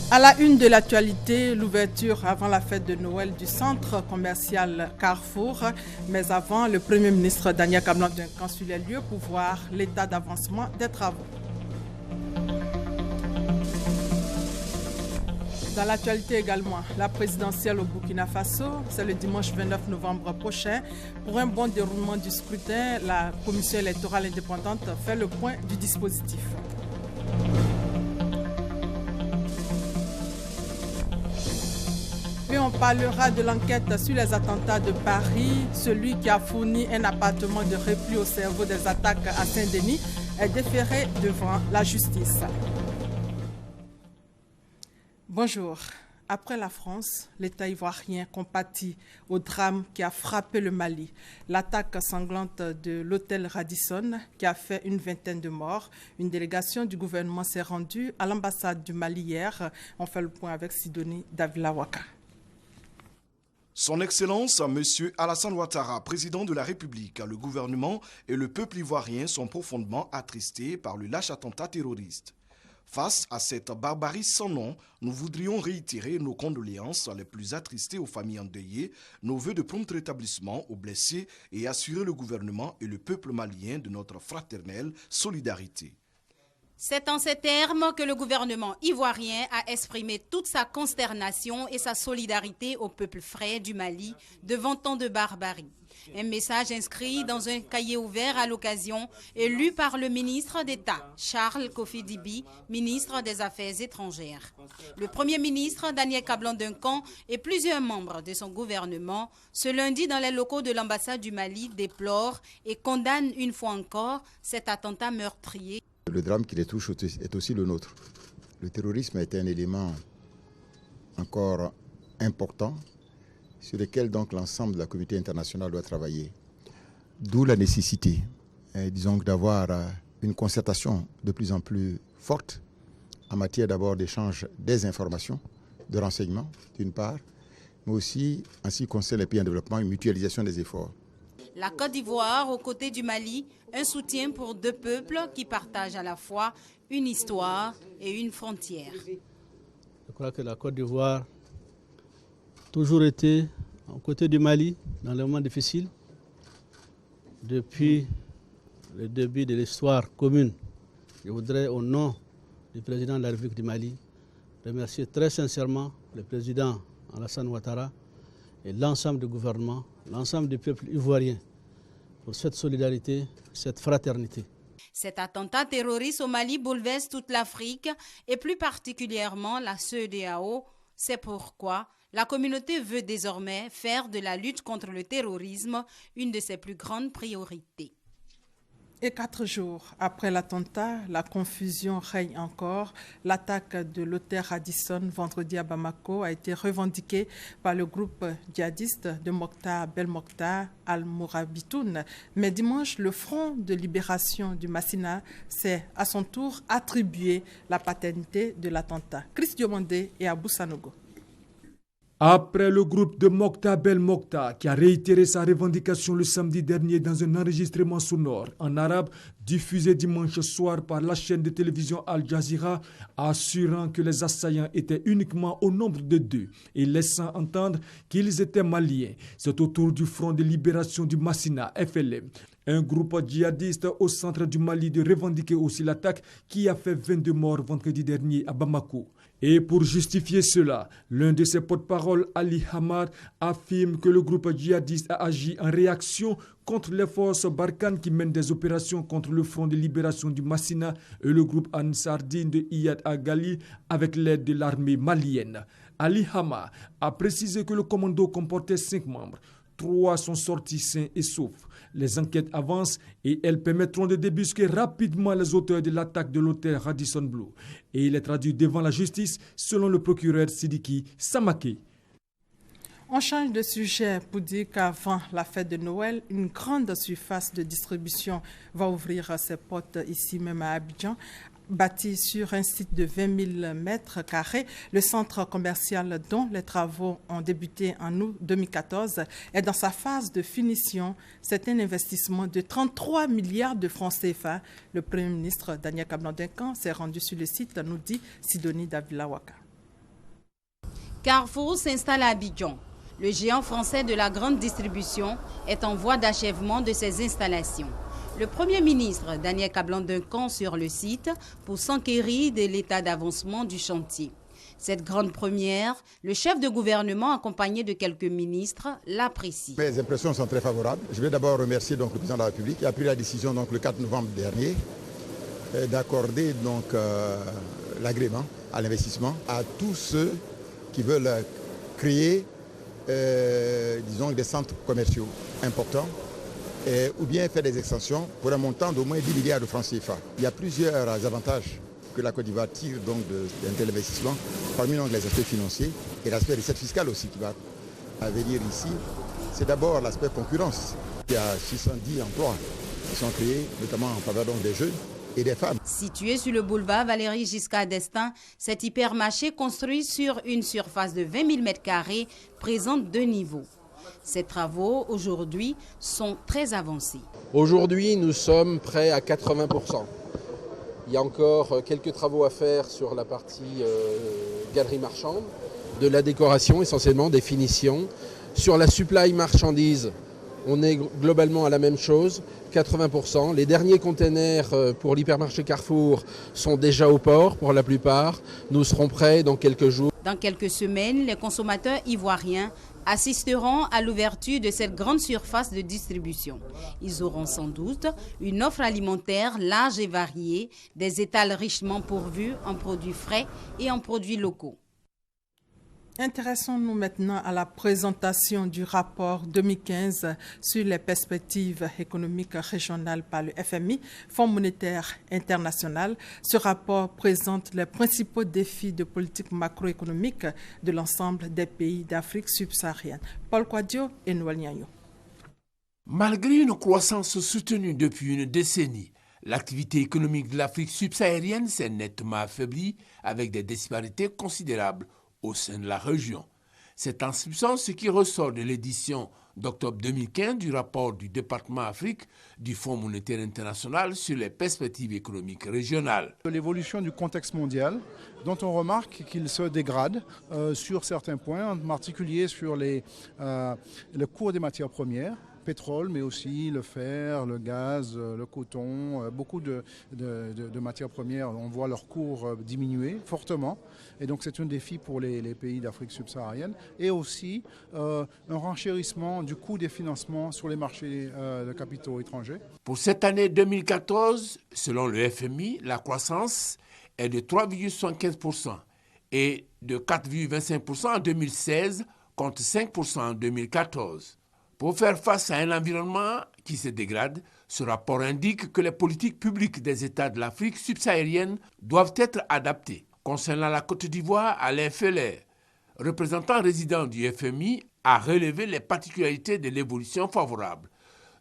À la une de l'actualité, l'ouverture avant la fête de Noël du centre commercial Carrefour. Mais avant, le Premier ministre Daniel Kablan-Duncan sur les lieux pour voir l'état d'avancement des travaux. Dans l'actualité également, la présidentielle au Burkina Faso, c'est le dimanche 29 novembre prochain. Pour un bon déroulement du scrutin, la commission électorale indépendante fait le point du dispositif. Puis on parlera de l'enquête sur les attentats de Paris. Celui qui a fourni un appartement de repli au cerveau des attaques à Saint-Denis est déféré devant la justice. Bonjour. Après la France, l'État ivoirien compatit au drame qui a frappé le Mali. L'attaque sanglante de l'hôtel Radisson qui a fait une vingtaine de morts. Une délégation du gouvernement s'est rendue à l'ambassade du Mali hier. On fait le point avec Sidonie Davila Waka. Son Excellence, M. Alassane Ouattara, président de la République, le gouvernement et le peuple ivoirien sont profondément attristés par le lâche attentat terroriste. Face à cette barbarie sans nom, nous voudrions réitérer nos condoléances les plus attristées aux familles endeuillées, nos vœux de prompt rétablissement aux blessés et assurer le gouvernement et le peuple malien de notre fraternelle solidarité. C'est en ces termes que le gouvernement ivoirien a exprimé toute sa consternation et sa solidarité au peuple frère du Mali devant tant de barbarie. Un message inscrit dans un cahier ouvert à l'occasion et lu par le ministre d'État, Charles Kofi Dibi, ministre des Affaires étrangères. Le Premier ministre, Daniel Kablan-Duncan, et plusieurs membres de son gouvernement, ce lundi dans les locaux de l'ambassade du Mali, déplorent et condamnent une fois encore cet attentat meurtrier. Le drame qui les touche est aussi le nôtre. Le terrorisme a été un élément encore important sur lequel donc l'ensemble de la communauté internationale doit travailler. D'où la nécessité, disons, d'avoir une concertation de plus en plus forte en matière d'abord d'échange des informations, de renseignements d'une part, mais aussi en ce qui concerne les pays en développement, une mutualisation des efforts. La Côte d'Ivoire, aux côtés du Mali, un soutien pour deux peuples qui partagent à la fois une histoire et une frontière. Je crois que la Côte d'Ivoire a toujours été aux côtés du Mali dans les moments difficiles. Depuis le début de l'histoire commune, je voudrais, au nom du président de la République du Mali, remercier très sincèrement le président Alassane Ouattara et l'ensemble du gouvernement, l'ensemble du peuple ivoirien pour cette solidarité, cette fraternité. Cet attentat terroriste au Mali bouleverse toute l'Afrique et plus particulièrement la CEDEAO. C'est pourquoi la communauté veut désormais faire de la lutte contre le terrorisme une de ses plus grandes priorités. Et 4 jours après l'attentat, la confusion règne encore. L'attaque de l'hôtel Radisson vendredi à Bamako a été revendiquée par le groupe djihadiste de Mokhtar Belmokhtar al-Mourabitoun. Mais dimanche, le Front de libération du Massina s'est à son tour attribué la paternité de l'attentat. Chris Diomandé et Abou Sanogo. Après le groupe de Mokhtar Belmokhtar qui a réitéré sa revendication le samedi dernier dans un enregistrement sonore en arabe diffusé dimanche soir par la chaîne de télévision Al Jazeera, assurant que les assaillants étaient uniquement au nombre de 2 et laissant entendre qu'ils étaient maliens. C'est au tour du Front de libération du Massina, FLM, un groupe djihadiste au centre du Mali, de revendiquer aussi l'attaque qui a fait 22 morts vendredi dernier à Bamako. Et pour justifier cela, l'un de ses porte-parole, Ali Hamad, affirme que le groupe djihadiste a agi en réaction contre les forces Barkhane qui mènent des opérations contre le Front de libération du Massina et le groupe Ansardine de Iyad Agali avec l'aide de l'armée malienne. Ali Hamad a précisé que le commando comportait 5 membres. 3 sont sortis sains et saufs. Les enquêtes avancent et elles permettront de débusquer rapidement les auteurs de l'attaque de l'hôtel Radisson Blu. Et il est traduit devant la justice selon le procureur Sidiki Samaké. On change de sujet pour dire qu'avant la fête de Noël, une grande surface de distribution va ouvrir ses portes ici même à Abidjan. Bâti sur un site de 20 000 mètres carrés, le centre commercial dont les travaux ont débuté en août 2014 est dans sa phase de finition. C'est un investissement de 33 milliards de francs CFA. Le Premier ministre Daniel Kablan-Duncan s'est rendu sur le site, nous dit Sidonie Davila Waka. Carrefour s'installe à Abidjan. Le géant français de la grande distribution est en voie d'achèvement de ses installations. Le Premier ministre Daniel Kablan-Duncan sur le site pour s'enquérir de l'état d'avancement du chantier. Cette grande première, le chef de gouvernement accompagné de quelques ministres l'apprécie. Mes impressions sont très favorables. Je vais d'abord remercier le président de la République qui a pris la décision le 4 novembre dernier d'accorder l'agrément à l'investissement à tous ceux qui veulent créer des centres commerciaux importants ou bien faire des extensions pour un montant d'au moins 10 milliards de francs CFA. Il y a plusieurs avantages que la Côte d'Ivoire tire d'un tel investissement, parmi les aspects financiers et l'aspect recette fiscale aussi qui va venir ici. C'est d'abord l'aspect concurrence. Il y a 610 emplois qui sont créés, notamment en faveur des jeunes et des femmes. Situé sur le boulevard Valéry Giscard d'Estaing, cet hypermarché construit sur une surface de 20 000 m² présente 2 niveaux. Ces travaux, aujourd'hui, sont très avancés. Aujourd'hui, nous sommes prêts à 80%. Il y a encore quelques travaux à faire sur la partie galerie marchande, de la décoration, essentiellement des finitions. Sur la supply marchandise, on est globalement à la même chose, 80%. Les derniers containers pour l'hypermarché Carrefour sont déjà au port pour la plupart. Nous serons prêts dans quelques jours. Dans quelques semaines, les consommateurs ivoiriens assisteront à l'ouverture de cette grande surface de distribution. Ils auront sans doute une offre alimentaire large et variée, des étals richement pourvus en produits frais et en produits locaux. Intéressons-nous maintenant à la présentation du rapport 2015 sur les perspectives économiques régionales par le FMI, Fonds monétaire international. Ce rapport présente les principaux défis de politique macroéconomique de l'ensemble des pays d'Afrique subsaharienne. Paul Kouadio et Noël Niagno. Malgré une croissance soutenue depuis une décennie, l'activité économique de l'Afrique subsaharienne s'est nettement affaiblie avec des disparités considérables au sein de la région. C'est en substance ce qui ressort de l'édition d'octobre 2015 du rapport du département Afrique du Fonds monétaire international sur les perspectives économiques régionales. L'évolution du contexte mondial, dont on remarque qu'il se dégrade sur certains points, en particulier sur le cours des matières premières, pétrole, mais aussi le fer, le gaz, le coton, beaucoup de matières premières, on voit leur cours diminuer fortement. Et donc c'est un défi pour les pays d'Afrique subsaharienne. Et aussi un renchérissement du coût des financements sur les marchés de capitaux étrangers. Pour cette année 2014, selon le FMI, la croissance est de 3,75% et de 4,25% en 2016 contre 5% en 2014. Pour faire face à un environnement qui se dégrade, ce rapport indique que les politiques publiques des États de l'Afrique subsaharienne doivent être adaptées. Concernant la Côte d'Ivoire, Alain Feller, représentant résident du FMI, a relevé les particularités de l'évolution favorable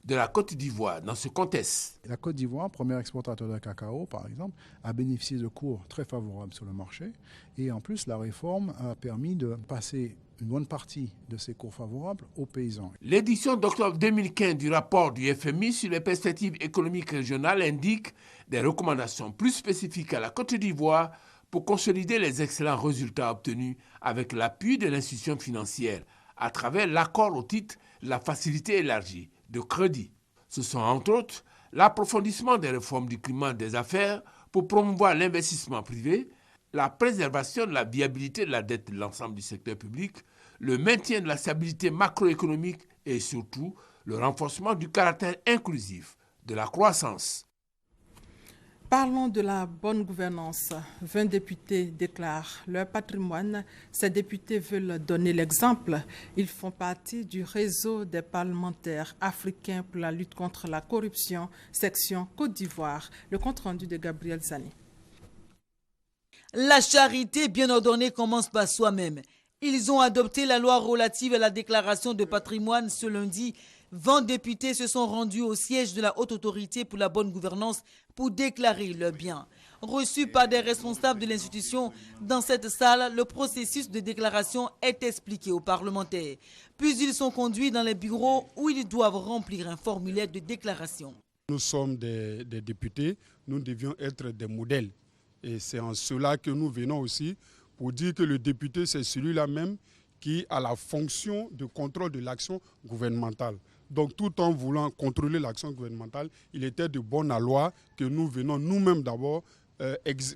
de la Côte d'Ivoire dans ce contexte. La Côte d'Ivoire, premier exportateur de cacao par exemple, a bénéficié de cours très favorables sur le marché. Et en plus, la réforme a permis de passer une bonne partie de ces cours favorables aux paysans. L'édition d'octobre 2015 du rapport du FMI sur les perspectives économiques régionales indique des recommandations plus spécifiques à la Côte d'Ivoire pour consolider les excellents résultats obtenus avec l'appui de l'institution financière à travers l'accord au titre de la facilité élargie de crédit. Ce sont entre autres l'approfondissement des réformes du climat des affaires pour promouvoir l'investissement privé, la préservation de la viabilité de la dette de l'ensemble du secteur public, le maintien de la stabilité macroéconomique et surtout le renforcement du caractère inclusif de la croissance. Parlons de la bonne gouvernance. 20 députés déclarent leur patrimoine. Ces députés veulent donner l'exemple. Ils font partie du réseau des parlementaires africains pour la lutte contre la corruption, section Côte d'Ivoire. Le compte-rendu de Gabriel Zani. La charité bien ordonnée commence par soi-même. Ils ont adopté la loi relative à la déclaration de patrimoine ce lundi. 20 députés se sont rendus au siège de la Haute Autorité pour la bonne gouvernance pour déclarer leurs biens. Reçus par des responsables de l'institution, dans cette salle, le processus de déclaration est expliqué aux parlementaires. Puis ils sont conduits dans les bureaux où ils doivent remplir un formulaire de déclaration. Nous sommes des députés, nous devions être des modèles. Et c'est en cela que nous venons aussi pour dire que le député, c'est celui-là même qui a la fonction de contrôle de l'action gouvernementale. Donc tout en voulant contrôler l'action gouvernementale, il était de bonne loi que nous venons nous-mêmes d'abord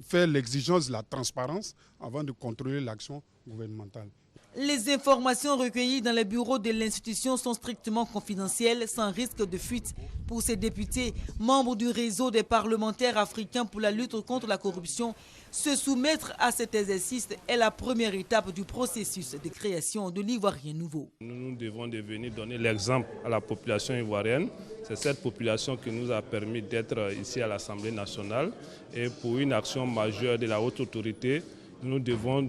faire l'exigence de la transparence avant de contrôler l'action gouvernementale. Les informations recueillies dans les bureaux de l'institution sont strictement confidentielles, sans risque de fuite. Pour ces députés, membres du réseau des parlementaires africains pour la lutte contre la corruption, se soumettre à cet exercice est la première étape du processus de création de l'Ivoirien nouveau. Nous devons devenir donner l'exemple à la population ivoirienne. C'est cette population qui nous a permis d'être ici à l'Assemblée nationale. Et pour une action majeure de la haute autorité, nous devons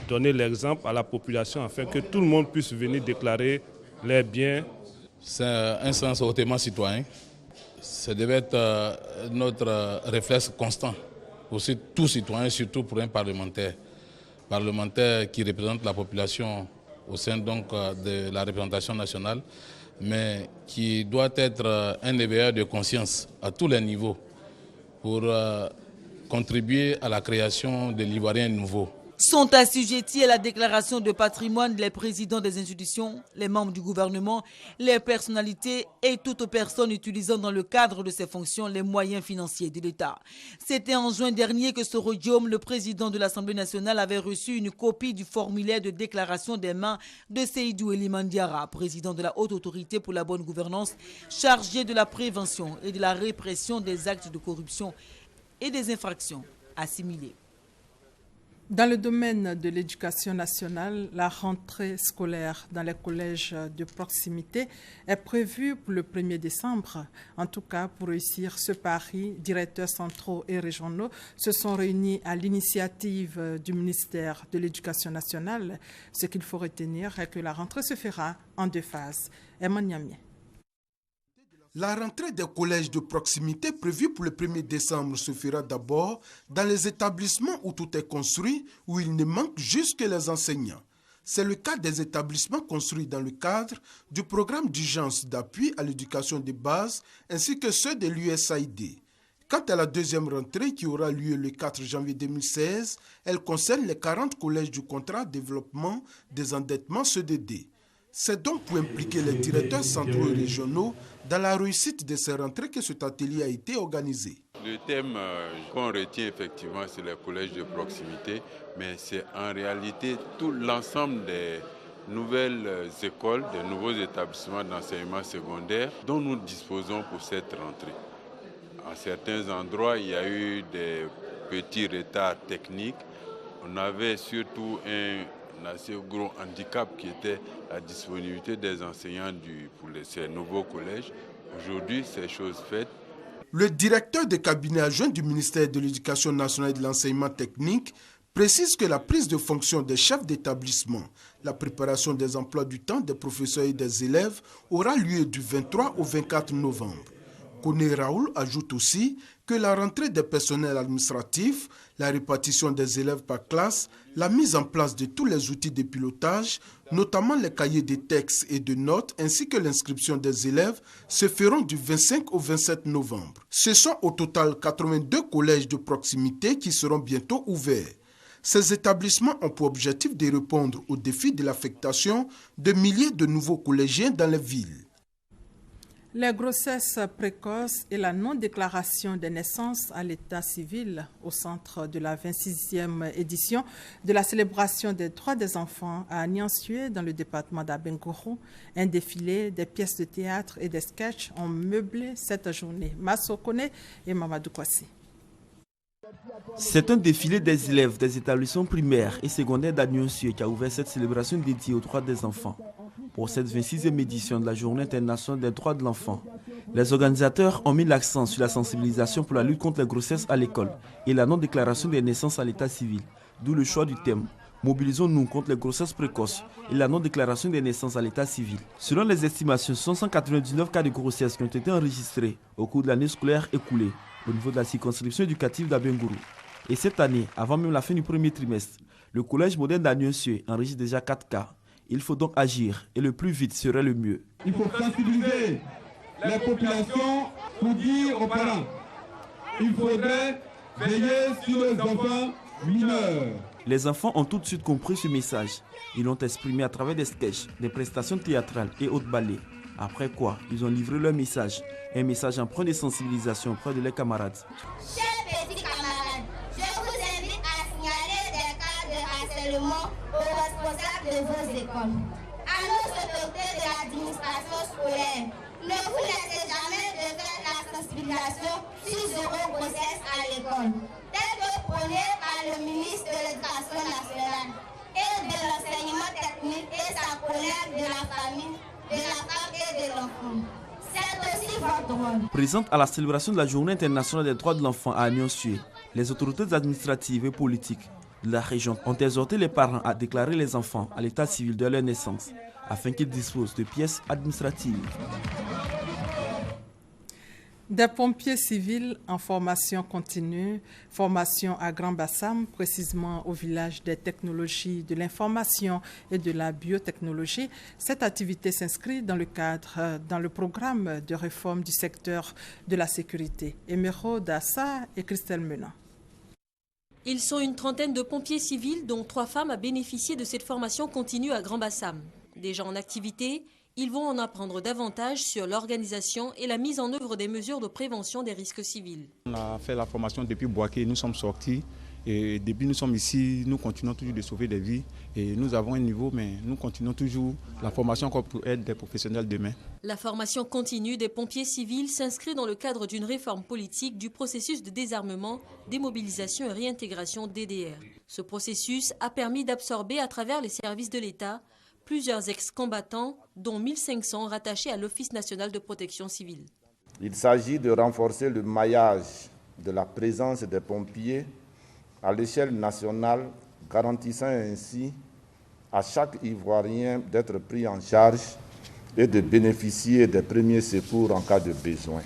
donner l'exemple à la population afin que tout le monde puisse venir déclarer les biens. C'est un sens hautement citoyen. Ça devait être notre réflexe constant. Aussi tout citoyen, surtout pour un parlementaire. Parlementaire qui représente la population au sein donc de la représentation nationale, mais qui doit être un éveilleur de conscience à tous les niveaux pour contribuer à la création de l'Ivoirien nouveau. Sont assujettis à la déclaration de patrimoine les présidents des institutions, les membres du gouvernement, les personnalités et toute personne utilisant dans le cadre de ses fonctions les moyens financiers de l'État. C'était en juin dernier que Soro Diom, le président de l'Assemblée nationale, avait reçu une copie du formulaire de déclaration des mains de Seydou Eliman Diarra, président de la Haute Autorité pour la bonne gouvernance, chargé de la prévention et de la répression des actes de corruption et des infractions assimilées. Dans le domaine de l'éducation nationale, la rentrée scolaire dans les collèges de proximité est prévue pour le 1er décembre. En tout cas, pour réussir ce pari, directeurs centraux et régionaux se sont réunis à l'initiative du ministère de l'Éducation nationale. Ce qu'il faut retenir est que la rentrée se fera en 2 phases. Emmanuel Niamie. La rentrée des collèges de proximité prévue pour le 1er décembre se fera d'abord dans les établissements où tout est construit, où il ne manque juste que les enseignants. C'est le cas des établissements construits dans le cadre du programme d'urgence d'appui à l'éducation de base ainsi que ceux de l'USAID. Quant à la deuxième rentrée qui aura lieu le 4 janvier 2016, elle concerne les 40 collèges du contrat développement des endettements CDD. C'est donc pour impliquer les directeurs centraux et régionaux dans la réussite de ces rentrées que cet atelier a été organisé. Le thème qu'on retient effectivement, c'est les collèges de proximité, mais c'est en réalité tout l'ensemble des nouvelles écoles, des nouveaux établissements d'enseignement secondaire dont nous disposons pour cette rentrée. À certains endroits, il y a eu des petits retards techniques. On avait surtout un assez gros handicap qui était la disponibilité des enseignants pour ces nouveaux collèges. Aujourd'hui, c'est chose faite. Le directeur de cabinet adjoint du ministère de l'Éducation nationale et de l'enseignement technique précise que la prise de fonction des chefs d'établissement, la préparation des emplois du temps des professeurs et des élèves aura lieu du 23 au 24 novembre. Koné Raoul ajoute aussi que la rentrée des personnels administratifs, la répartition des élèves par classe, la mise en place de tous les outils de pilotage, notamment les cahiers de textes et de notes, ainsi que l'inscription des élèves, se feront du 25 au 27 novembre. Ce sont au total 82 collèges de proximité qui seront bientôt ouverts. Ces établissements ont pour objectif de répondre au défi de l'affectation de milliers de nouveaux collégiens dans les villes. Les grossesses précoces et la non-déclaration des naissances à l'état civil au centre de la 26e édition de la célébration des droits des enfants à Niansué dans le département d'Abengourou. Un défilé, des pièces de théâtre et des sketchs ont meublé cette journée. Masso Kone et Mamadou Kwasi. C'est un défilé des élèves des établissements primaires et secondaires d'Aniansué qui a ouvert cette célébration dédiée aux droits des enfants. Pour cette 26e édition de la Journée internationale des droits de l'enfant, les organisateurs ont mis l'accent sur la sensibilisation pour la lutte contre les grossesses à l'école et la non-déclaration des naissances à l'état civil, d'où le choix du thème « Mobilisons-nous contre les grossesses précoces et la non-déclaration des naissances à l'état civil ». Selon les estimations, ce sont 199 cas de grossesse qui ont été enregistrés au cours de l'année scolaire écoulée au niveau de la circonscription éducative d'Abengourou. Et cette année, avant même la fin du premier trimestre, le collège moderne d'Aniansué enregistre déjà 4 cas. Il faut donc agir et le plus vite serait le mieux. Il faut sensibiliser les populations pour dire aux parents, il faudrait veiller sur les enfants mineurs. Les enfants ont tout de suite compris ce message. Ils l'ont exprimé à travers des sketchs, des prestations théâtrales et autres ballets. Après quoi, ils ont livré leur message. Un message empreint de sensibilisation auprès de leurs camarades. Chers petits camarades, je vous invite à signaler des cas de harcèlement aux responsables de vos écoles. À nos autorités de l'administration scolaire, ne vous laissez jamais de faire la sensibilisation sur zéro grossesse à l'école, tel que prôné par le ministre de l'Éducation nationale et de l'enseignement technique et sa collègue de la famille, de la femme et de l'enfant. C'est aussi votre rôle. Présente à la célébration de la Journée internationale des droits de l'enfant à Anion-Sué, les autorités administratives et politiques de la région ont exhorté les parents à déclarer les enfants à l'état civil de leur naissance afin qu'ils disposent de pièces administratives. Des pompiers civils en formation continue, formation à Grand Bassam, précisément au village des technologies de l'information et de la biotechnologie. Cette activité s'inscrit dans le programme de réforme du secteur de la sécurité. Emeraude Dassa et Christelle Menant. Ils sont une trentaine de pompiers civils, dont 3 femmes à bénéficier de cette formation continue à Grand Bassam. Déjà en activité, ils vont en apprendre davantage sur l'organisation et la mise en œuvre des mesures de prévention des risques civils. On a fait la formation depuis Boaké, nous sommes sortis et depuis nous sommes ici, nous continuons toujours de sauver des vies et nous avons un niveau, mais nous continuons toujours la formation pour être des professionnels demain. La formation continue des pompiers civils s'inscrit dans le cadre d'une réforme politique du processus de désarmement, démobilisation et réintégration DDR. Ce processus a permis d'absorber à travers les services de l'État plusieurs ex-combattants, dont 1500 rattachés à l'Office national de protection civile. Il s'agit de renforcer le maillage de la présence des pompiers à l'échelle nationale, garantissant ainsi à chaque Ivoirien d'être pris en charge et de bénéficier des premiers secours en cas de besoin.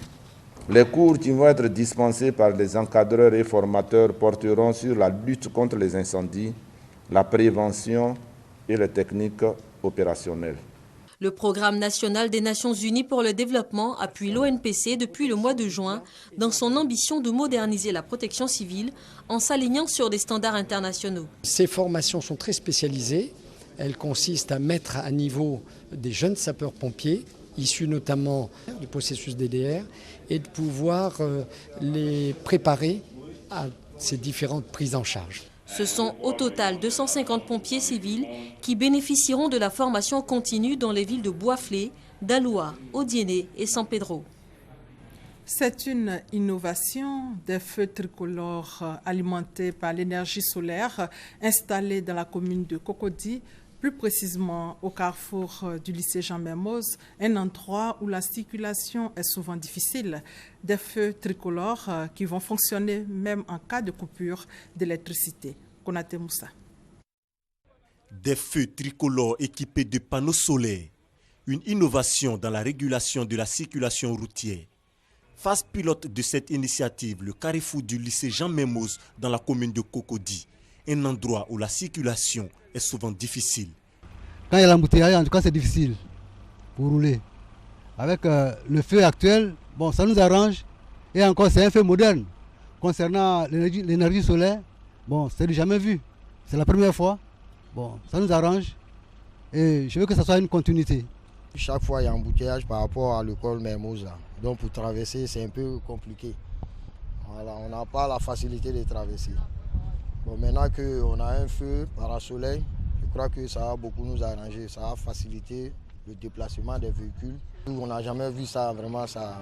Les cours qui vont être dispensés par les encadreurs et formateurs porteront sur la lutte contre les incendies, la prévention et les techniques opérationnelles. Le Programme national des Nations Unies pour le développement appuie l'ONPC depuis le mois de juin dans son ambition de moderniser la protection civile en s'alignant sur des standards internationaux. Ces formations sont très spécialisées. Elles consistent à mettre à niveau des jeunes sapeurs-pompiers, issus notamment du processus DDR, et de pouvoir les préparer à ces différentes prises en charge. Ce sont au total 250 pompiers civils qui bénéficieront de la formation continue dans les villes de Boisflé, Daloa, Odiéné et San Pedro. C'est une innovation des feux tricolores alimentés par l'énergie solaire installés dans la commune de Cocody, plus précisément au carrefour du lycée Jean Mermoz, un endroit où la circulation est souvent difficile. Des feux tricolores qui vont fonctionner même en cas de coupure d'électricité. Konaté Moussa. Des feux tricolores équipés de panneaux solaires. Une innovation dans la régulation de la circulation routière. Phase pilote de cette initiative, le carrefour du lycée Jean Mermoz dans la commune de Cocody. Un endroit où la circulation est souvent difficile. Quand il y a l'embouteillage, en tout cas, c'est difficile pour rouler. Avec le feu actuel, bon, ça nous arrange. Et encore, c'est un feu moderne. Concernant l'énergie solaire, bon, c'est du jamais vu. C'est la première fois. Bon, ça nous arrange. Et je veux que ça soit une continuité. Chaque fois, il y a un embouteillage par rapport à l'école Mermoz. Donc, pour traverser, c'est un peu compliqué. Voilà, on n'a pas la facilité de traverser. Bon, maintenant qu'on a un feu parasoleil, je crois que ça va beaucoup nous arranger. Ça va faciliter le déplacement des véhicules. On n'a jamais vu ça, vraiment, ça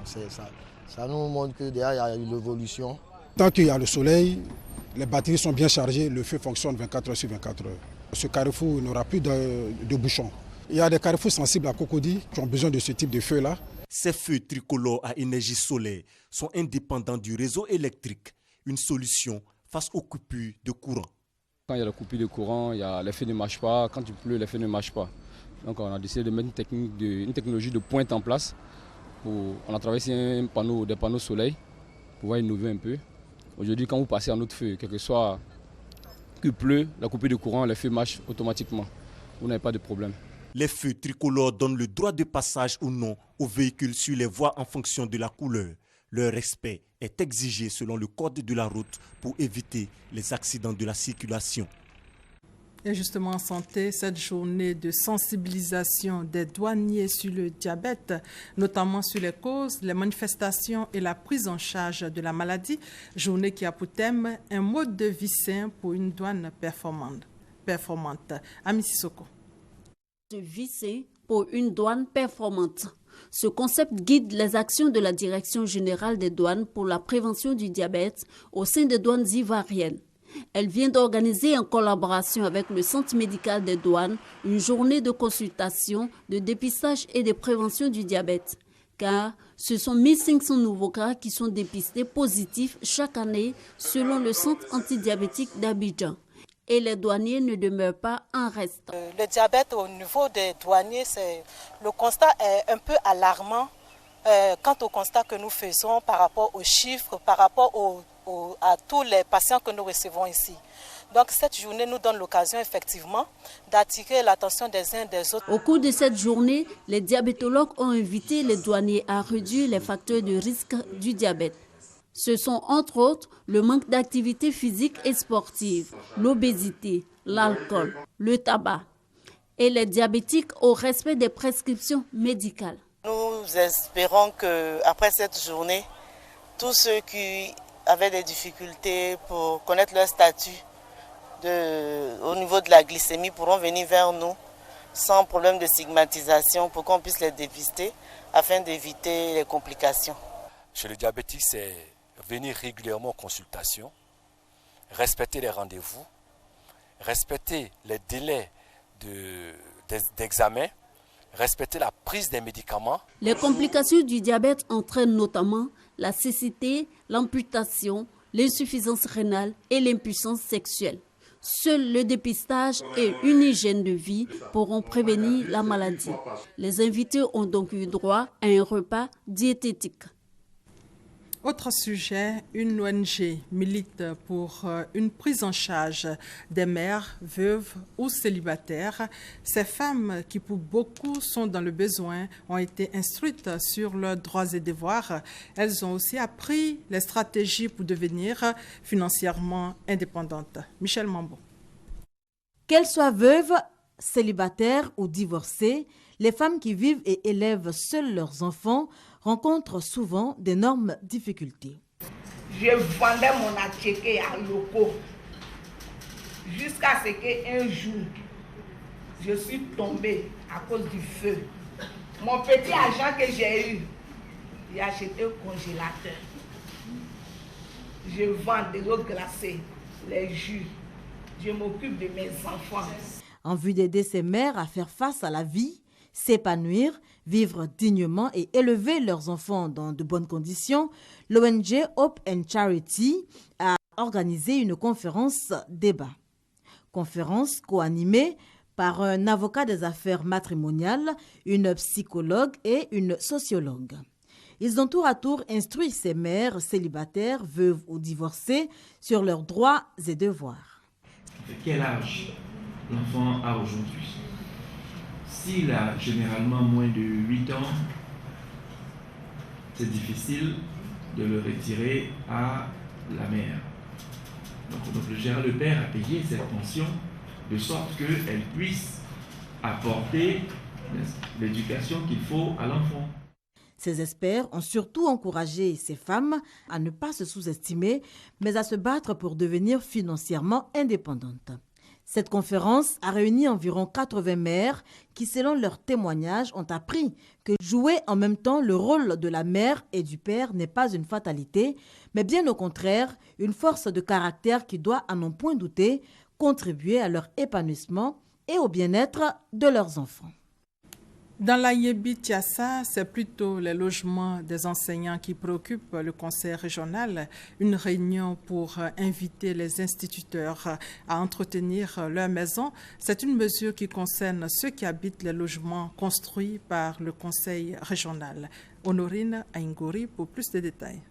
nous montre que derrière, il y a eu l'évolution. Tant qu'il y a le soleil, les batteries sont bien chargées, le feu fonctionne 24 heures sur 24 heures. Ce carrefour n'aura plus de bouchons. Il y a des carrefours sensibles à Cocody qui ont besoin de ce type de feu-là. Ces feux tricolores à énergie solaire sont indépendants du réseau électrique. Une solution face aux coupures de courant. Quand il y a la coupure de courant, les feux ne marchent pas. Quand il pleut, les feux ne marchent pas. Donc on a décidé de mettre une technologie de pointe en place. On a travaillé sur des panneaux soleil pour pouvoir innover un peu. Aujourd'hui, quand vous passez en autre feu, quel que soit qu'il pleut, la coupure de courant, les feux marchent automatiquement. Vous n'avez pas de problème. Les feux tricolores donnent le droit de passage ou non aux véhicules sur les voies en fonction de la couleur. Leur respect est exigé selon le code de la route pour éviter les accidents de la circulation. Et justement en santé, cette journée de sensibilisation des douaniers sur le diabète, notamment sur les causes, les manifestations et la prise en charge de la maladie, journée qui a pour thème un mode de vie sain pour une douane performante. Ami Sissoko. De vie sain pour une douane performante. Ce concept guide les actions de la Direction générale des douanes pour la prévention du diabète au sein des douanes ivoiriennes. Elle vient d'organiser en collaboration avec le Centre médical des douanes une journée de consultation, de dépistage et de prévention du diabète. Car ce sont 1500 nouveaux cas qui sont dépistés positifs chaque année selon le Centre antidiabétique d'Abidjan. Et les douaniers ne demeurent pas en reste. Le diabète au niveau des douaniers, le constat est un peu alarmant quant au constat que nous faisons par rapport aux chiffres, par rapport à tous les patients que nous recevons ici. Donc cette journée nous donne l'occasion effectivement d'attirer l'attention des uns des autres. Au cours de cette journée, les diabétologues ont invité les douaniers à réduire les facteurs de risque du diabète. Ce sont entre autres le manque d'activité physique et sportive, l'obésité, l'alcool, le tabac et les diabétiques au respect des prescriptions médicales. Nous espérons qu'après cette journée, tous ceux qui avaient des difficultés pour connaître leur statut au niveau de la glycémie pourront venir vers nous sans problème de stigmatisation pour qu'on puisse les dépister afin d'éviter les complications. Chez le diabétique, c'est venir régulièrement en consultation, respecter les rendez-vous, respecter les délais d'examen, respecter la prise des médicaments. Les complications du diabète entraînent notamment la cécité, l'amputation, l'insuffisance rénale et l'impuissance sexuelle. Seul le dépistage et une hygiène de vie pourront prévenir la maladie. Les invités ont donc eu droit à un repas diététique. Autre sujet, une ONG milite pour une prise en charge des mères, veuves ou célibataires. Ces femmes qui pour beaucoup sont dans le besoin ont été instruites sur leurs droits et devoirs. Elles ont aussi appris les stratégies pour devenir financièrement indépendantes. Michel Mambo. Qu'elles soient veuves, célibataires ou divorcées, les femmes qui vivent et élèvent seules leurs enfants rencontrent souvent d'énormes difficultés. Je vendais mon attiqué à locaux jusqu'à ce qu'un jour, je suis tombée à cause du feu. Mon petit argent que j'ai eu, j'ai acheté un congélateur. Je vends des eaux glacées, les jus. Je m'occupe de mes enfants. En vue d'aider ces mères à faire face à la vie, s'épanouir, vivre dignement et élever leurs enfants dans de bonnes conditions, l'ONG Hope and Charity a organisé une conférence débat. Conférence co-animée par un avocat des affaires matrimoniales, une psychologue et une sociologue. Ils ont tour à tour instruit ces mères célibataires, veuves ou divorcées sur leurs droits et devoirs. Quel âge l'enfant a aujourd'hui? S'il a généralement moins de 8 ans, c'est difficile de le retirer à la mère. Donc le père a payé cette pension de sorte qu'elle puisse apporter l'éducation qu'il faut à l'enfant. Ces experts ont surtout encouragé ces femmes à ne pas se sous-estimer, mais à se battre pour devenir financièrement indépendantes. Cette conférence a réuni environ 80 mères qui, selon leurs témoignages, ont appris que jouer en même temps le rôle de la mère et du père n'est pas une fatalité, mais bien au contraire, une force de caractère qui doit, à n'en point douter, contribuer à leur épanouissement et au bien-être de leurs enfants. Dans la Yébi-Tiassa, c'est plutôt les logements des enseignants qui préoccupent le conseil régional. Une réunion pour inviter les instituteurs à entretenir leur maison. C'est une mesure qui concerne ceux qui habitent les logements construits par le conseil régional. Honorine Aingori pour plus de détails.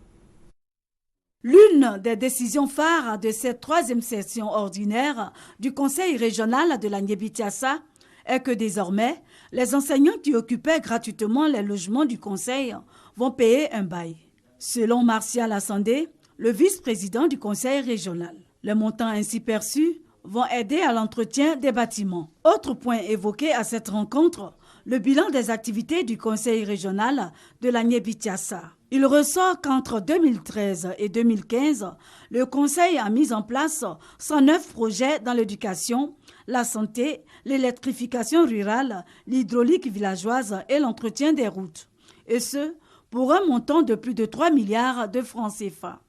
L'une des décisions phares de cette troisième session ordinaire du conseil régional de la Yébi-Tiassa est que désormais, les enseignants qui occupaient gratuitement les logements du conseil vont payer un bail. Selon Martial Assandé, le vice-président du conseil régional, les montants ainsi perçus vont aider à l'entretien des bâtiments. Autre point évoqué à cette rencontre, le bilan des activités du Conseil régional de l'Agné-Bichiassa. Il ressort qu'entre 2013 et 2015, le Conseil a mis en place 109 projets dans l'éducation, la santé, l'électrification rurale, l'hydraulique villageoise et l'entretien des routes. Et ce, pour un montant de plus de 3 milliards de francs CFA.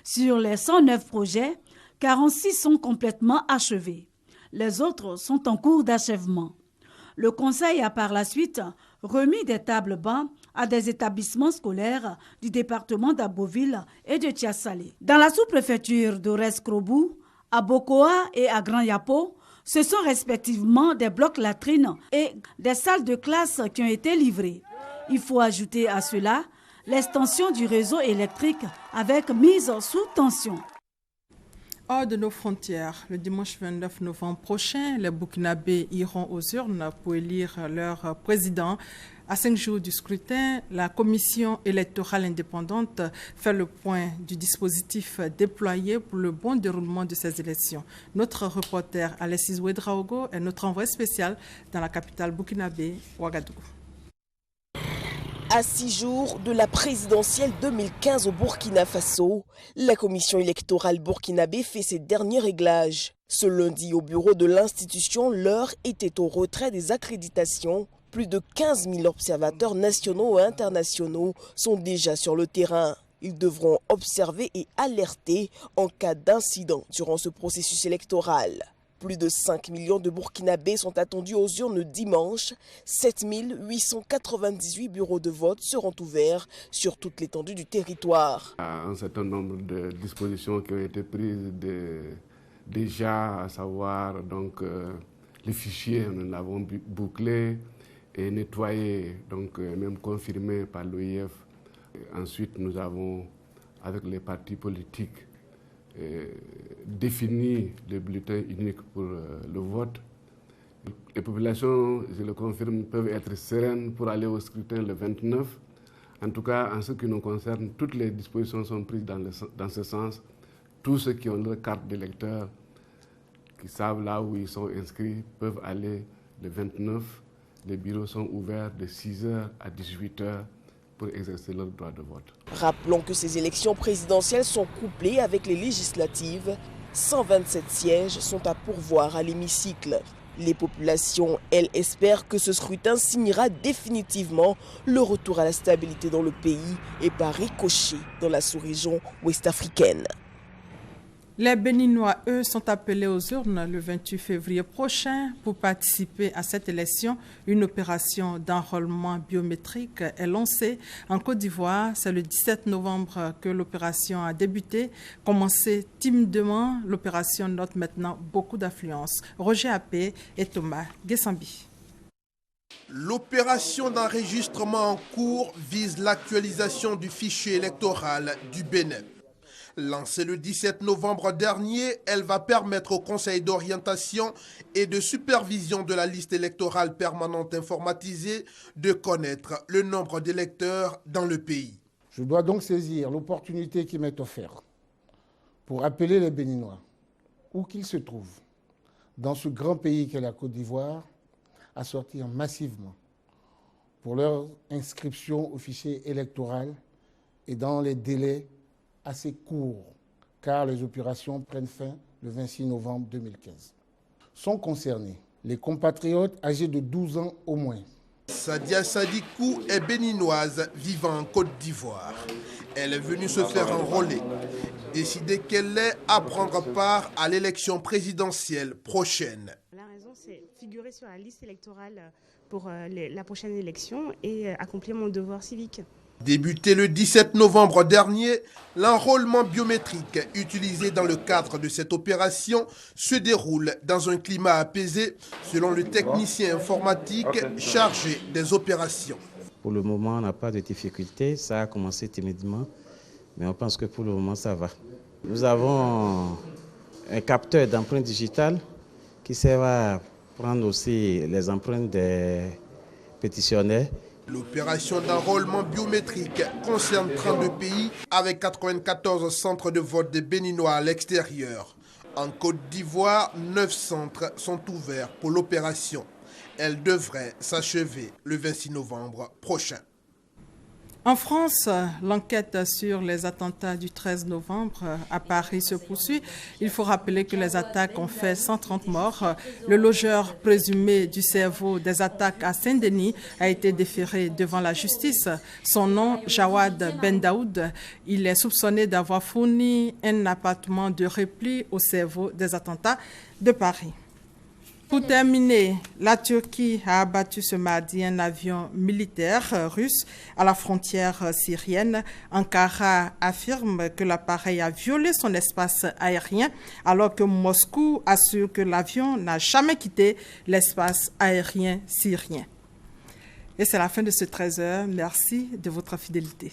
Sur les 109 projets, 46 sont complètement achevés. Les autres sont en cours d'achèvement. Le Conseil a par la suite remis des tables-bancs à des établissements scolaires du département d'Aboville et de Tiassalé. Dans la sous-préfecture d'Ores-Krobou, à Bokoa et à Grand Yapo, ce sont respectivement des blocs latrines et des salles de classe qui ont été livrés. Il faut ajouter à cela l'extension du réseau électrique avec mise sous tension. Hors de nos frontières, le dimanche 29 novembre prochain, les Burkinabés iront aux urnes pour élire leur président. À 5 jours du scrutin, la commission électorale indépendante fait le point du dispositif déployé pour le bon déroulement de ces élections. Notre reporter Alexis Ouedraogo est notre envoyé spécial dans la capitale burkinabé, Ouagadougou. À 6 jours de la présidentielle 2015 au Burkina Faso, la commission électorale burkinabé fait ses derniers réglages. Ce lundi, au bureau de l'institution, l'heure était au retrait des accréditations. Plus de 15 000 observateurs nationaux et internationaux sont déjà sur le terrain. Ils devront observer et alerter en cas d'incident durant ce processus électoral. Plus de 5 millions de Burkinabés sont attendus aux urnes dimanche. 7 898 bureaux de vote seront ouverts sur toute l'étendue du territoire. Un certain nombre de dispositions qui ont été prises déjà, à savoir donc, les fichiers, nous l'avons bouclé et nettoyé, donc même confirmé par l'OIF. Ensuite, nous avons, avec les partis politiques, défini le bulletin unique pour le vote. Les populations, je le confirme, peuvent être sereines pour aller au scrutin le 29. En tout cas, en ce qui nous concerne, toutes les dispositions sont prises dans ce sens. Tous ceux qui ont leur carte d'électeur, qui savent là où ils sont inscrits, peuvent aller le 29. Les bureaux sont ouverts de 6h à 18h. Pour exercer leur droit de vote. Rappelons que ces élections présidentielles sont couplées avec les législatives. 127 sièges sont à pourvoir à l'hémicycle. Les populations, elles, espèrent que ce scrutin signera définitivement le retour à la stabilité dans le pays et par ricochet dans la sous-région ouest-africaine. Les Béninois, eux, sont appelés aux urnes le 28 février prochain pour participer à cette élection. Une opération d'enrôlement biométrique est lancée en Côte d'Ivoire. C'est le 17 novembre que l'opération a débuté. Commencée timidement, l'opération note maintenant beaucoup d'affluence. Roger Appé et Thomas Guessambi. L'opération d'enregistrement en cours vise l'actualisation du fichier électoral du Bénin. Lancée le 17 novembre dernier, elle va permettre au Conseil d'orientation et de supervision de la liste électorale permanente informatisée de connaître le nombre d'électeurs dans le pays. Je dois donc saisir l'opportunité qui m'est offerte pour appeler les Béninois, où qu'ils se trouvent, dans ce grand pays qu'est la Côte d'Ivoire, à sortir massivement pour leur inscription au fichier électoral et dans les délais assez court, car les opérations prennent fin le 26 novembre 2015. Sont concernés les compatriotes âgés de 12 ans au moins. Sadia Sadikou est béninoise vivant en Côte d'Ivoire. Elle est venue se faire enrôler. Décidée qu'elle est à prendre part à l'élection présidentielle prochaine. La raison, c'est figurer sur la liste électorale pour la prochaine élection et accomplir mon devoir civique. Débuté le 17 novembre dernier, l'enrôlement biométrique utilisé dans le cadre de cette opération se déroule dans un climat apaisé, selon le technicien informatique chargé des opérations. Pour le moment, on n'a pas de difficulté. Ça a commencé timidement, mais on pense que pour le moment, ça va. Nous avons un capteur d'empreintes digitales qui sert à prendre aussi les empreintes des pétitionnaires. L'opération d'enrôlement biométrique concerne 32 pays avec 94 centres de vote des Béninois à l'extérieur. En Côte d'Ivoire, 9 centres sont ouverts pour l'opération. Elle devrait s'achever le 26 novembre prochain. En France, l'enquête sur les attentats du 13 novembre à Paris se poursuit. Il faut rappeler que les attaques ont fait 130 morts. Le logeur présumé du cerveau des attaques à Saint-Denis a été déféré devant la justice. Son nom, Jawad Ben Daoud. Il est soupçonné d'avoir fourni un appartement de repli au cerveau des attentats de Paris. Pour terminer, la Turquie a abattu ce mardi un avion militaire russe à la frontière syrienne. Ankara affirme que l'appareil a violé son espace aérien, alors que Moscou assure que l'avion n'a jamais quitté l'espace aérien syrien. Et c'est la fin de ce 13h. Merci de votre fidélité.